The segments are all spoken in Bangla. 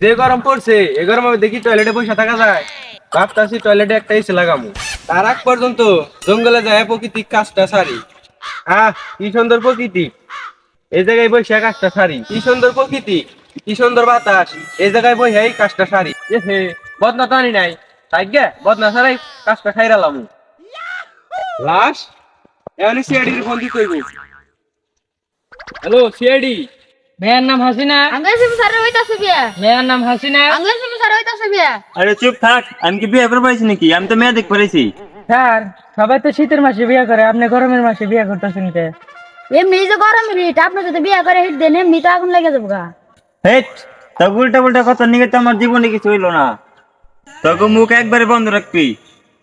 যে গরম পড়ছে এ গরমে দেখি টয়লেটে বসে থাকা যায়। ভাবতাছি টয়লেটে একটা এসি লাগামু। তার আগ পর্যন্ত জঙ্গলে যায় প্রকৃতিক কাজটা সারি। কি সুন্দর প্রকৃতি, এই জায়গায় বসে কাজটা সারি। কি সুন্দর প্রকৃতি, কি সুন্দর বাতাস, এই জায়গায় বসে এই কাজটা সারি। বদনা তো আনি নাই, তাই গে বদনা ছাড়াই কাজটা খাইরালাম। লাশ এখন সিআইডির ফোন দিতে হইব। Hello CID. মেয়ের নাম হাসিনা। আঙ্গাসিম স্যার হইতাছে বিয়া। মেয়ের নাম হাসিনা। আঙ্গাসিম স্যার হইতাছে বিয়া। আরে চুপ থাক, আমি কি বিয়ে করে পাইছি নাকি? আমি তো মেয়ে দেখ পড়েছি। স্যার সবাই তো শীতের মাসে বিয়ে করে, আপনি গরমের মাসে বিয়ে করতেছেন কে? এমনি যে গরমের হিট, আপনি যদি বিয়া করে হিট দেন এমনি তো আগুন লেগে যাবো গা। হেট, তা উল্টা উল্টা কথা নিয়ে তো আমার জীবনে কিছু হইলো না। তোকে মুখ একবারে বন্ধ রাখবি।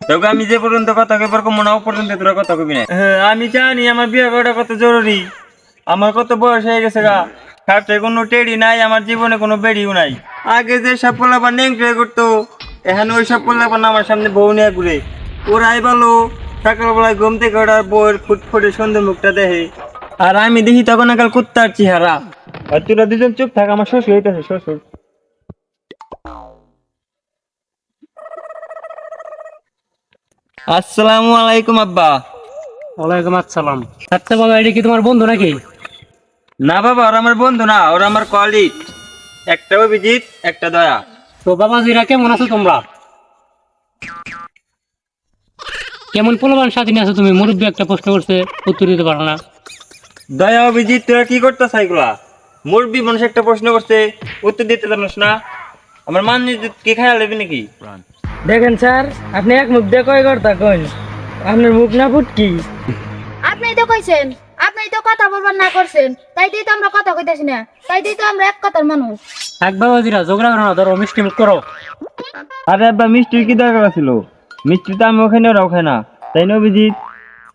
তোকে আমি যে পর্যন্ত কথা কইবার কম না ও পর্যন্ত তোরা কথা কবি না। আমি জানি আমার বিয়ে করাটা কত জরুরি। আমার কত বয়স হয়ে গেছে গা, খাটে কোনো টেডি নাই, আমার জীবনে কোনো বেড়িও নাই। আগে যে সব পোলাপান নেংটে করতো, এখন ওই সব পোলাপান আমার সামনে বউ নিয়ে ঘুরে। ওরাই ভালো সকালবেলায় ঘুম থেকে ওঠার বউয়ের ফুটফুটে সুন্দর মুখটা দেখে, আর আমি দেখি তখন একাল কুত্তার চেহারা। আর তোরা দুজন চুপ থাক, আমার শ্বশুর হইতেছে শ্বশুর। আসসালামু আলাইকুম আব্বা। ওয়ালাইকুম আসসালাম। আচ্ছা বাবা, এটা কি তোমার বন্ধু নাকি? না বাবা, ওরা আমার বন্ধু না, ওরা আমার কলিগ। একটা অভিজিৎ, একটা দয়া। তো বাবাজিরা কেমন আছো তোমরা? কেমন পোলাপান স্বাধীন আছো তুমি? মুরব্বী একটা প্রশ্ন করছে, উত্তর দিতে পারো না। দয়া অভিজিৎ, তোরা কি করতেছ এগুলা? মুরব্বী মানুষ একটা প্রশ্ন করছে, উত্তর দিতে জানোস না? আমার মান কি খেয়াল দেবে নাকি? দেখেন স্যার, আপনি এক মুখ দিয়ে কয় কথা কইন, আপনার মুখ না ফুটকি। আপনি তো কইছেন, আপনি তো কথা বলবার না করছেন, তাই দিয়ে তো আমরা কথা কইতাছি না, তাই দিয়ে তো আমরা এক কথার মানুষ। এক বাবাজিরা ঝগড়া করো না, ধরো মিষ্টি মুখ করো। আরে আব্বা, মিষ্টির কি দরকার ছিল? মিষ্টি তো আমি ওখানে, ওরা ওখানে না, তাই না অভিজিৎ?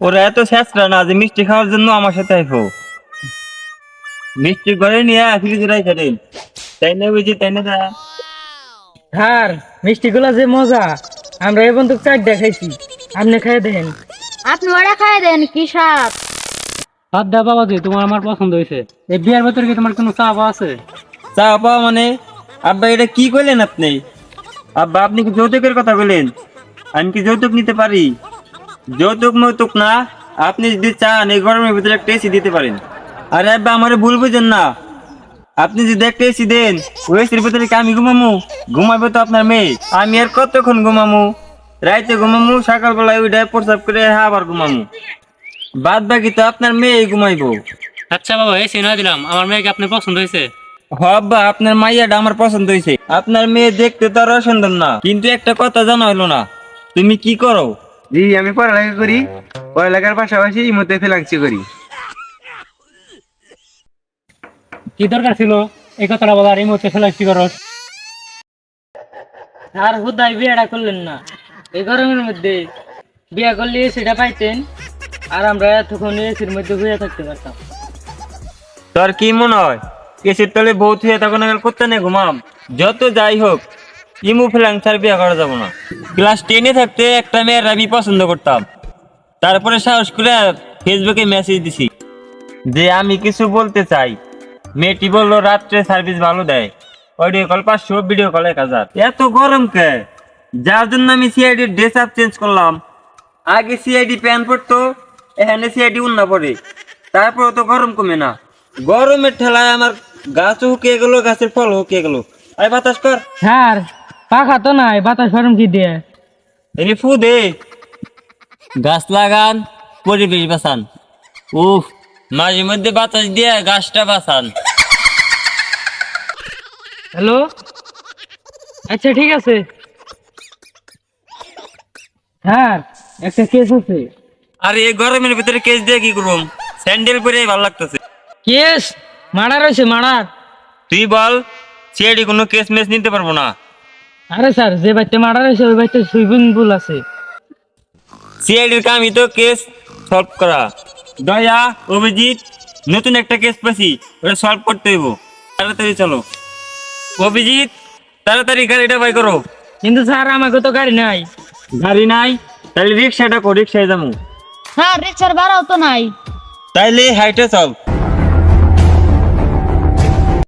ওরা এত শেষরা না যে মিষ্টি খাওয়ার জন্য আমার সাথে আইফো। মিষ্টি ঘরে নিয়ে ফ্রিজে রাখা দেন, তাই না অভিজিৎ? তাই না দয়া? স্যার মিষ্টিগুলো যে মজা, আমরা এই বন্ধু চার দেখাইছি, আপনি খাইয়ে দেন। আপনি ওরা খাই দেন, কি স্বাদ। বাদ দা বাবাজি, তোমার আমার পছন্দ হয়েছে। এই বিয়ার ভেতরে কি তোমার কোনো চা আছে? চা পাওয়া মানে? আব্বা এটা কি কইলেন আপনি? আব্বা আপনি কি যৌতুকের কথা বললেন? আমি কি যৌতুক নিতে পারি? যৌতুক মৌতুক না, আপনি যদি চান এই গরমের ভিতরে একটা এসি দিতে পারেন। আরে আব্বা আমারে ভুল বুঝেন না, আপনি যদি একটা এসি দেন ওই এসির ভিতরে কি আমি ঘুমামু? ঘুমাবো তো আপনার মেয়ে। আমি আর কতক্ষণ ঘুমামু? রাইতে ঘুমামু, সকালবেলায় ওই ডায় প্রসাব করে আবার ঘুমামু। বাদ বাকি তো আপনার মেয়ে ঘুমাইবো। আচ্ছা বাবা, এসি না দিলাম, আমার মেয়েকে আপনার পছন্দ হয়েছে? হব্বা, আপনার মাইয়াটা আমার পছন্দ হয়েছে। আপনার মেয়ে দেখতে তো আরো সুন্দর না, কিন্তু একটা কথা জানা হলো না, তুমি কি করো? জি আমি পড়ালেখা করি, পড়ালেখার পাশাপাশি ইমোতে ফ্রিল্যান্সিং করি। কি দরকার ছিল এই কথাটা বলার? এই মুহূর্তে ফেলাইছি করো। আর হুদাই বিয়েটা করলেন না এই গরমের মধ্যে? বিয়ে করলে সেটা পাইতেন, আর আমরা এতক্ষণ এসির মধ্যে ঘুরে থাকতে পারতাম। তোর কি মনে হয় কেসের তলে বউ থুয়ে তখন করতে নেই ঘুমাম? যত যাই হোক, ইমু ফ্রিল্যান্সার বিয়ে করা যাবো না। ক্লাস 10-এ থাকতে একটা মেয়ের আমি পছন্দ করতাম, তারপরে সাহস করে ফেসবুকে মেসেজ দিছি যে আমি কিছু বলতে চাই। মেয়েটি বললো রাত্রে সার্ভিস ভালো দেয়, অডিও কল 500, ভিডিও কল 1000। এত গরম কে? যার জন্য আমি সিআইডি ড্রেস আপ চেঞ্জ করলাম। আগে সিআইডি প্যান্ট পরতো, এখানে সিআইডি উন্না পরে, তারপর তো গরম কমে না। গরমের ঠেলায় আমার গাছও হুকিয়ে গেল, গাছের ফল হুকিয়ে গেল। আই বাতাস কর। স্যার পাখা তো নাই, বাতাস ফার্ম কি দিয়ে? এনে ফু দে। গাছ লাগান, পরিবেশ বাঁচান। উফ, মাঝে মধ্যে বাতাস দিয়ে গাছটা বাঁচান। হ্যালো, আচ্ছা ঠিক আছে। স্যার একটা কেস আছে। আর এই গরমের ভিতরে কেস দিয়ে কি করুম? স্যান্ডেল পরে ভালো লাগতেছে। কেস মার্ডার হয়েছে, মার্ডার। তুই বল, সিআইডি কোনো কেস মেস নিতে পারবো না। আরে স্যার, যে বাচ্চা মার্ডার হয়েছে ওই বাচ্চা সুইমিং পুল আছে। সিআইডির কামই তো কেস সলভ করা। দয়া, অভিজিৎ, নতুন একটা কেস পেয়েছি, ওটা সলভ করতে হইব। তাড়াতাড়ি চলো। অভিজিৎ, তাড়াতাড়ি গাড়িটা বাই করো। কিন্তু স্যার আমাকে তো গাড়ি নাই। গাড়ি নাই? তাহলে রিক্সাটা কর, রিক্সায় যাবো। হ্যাঁ, রিক্সার ভাড়াও তো নাই। তাইলে হাইটে চল।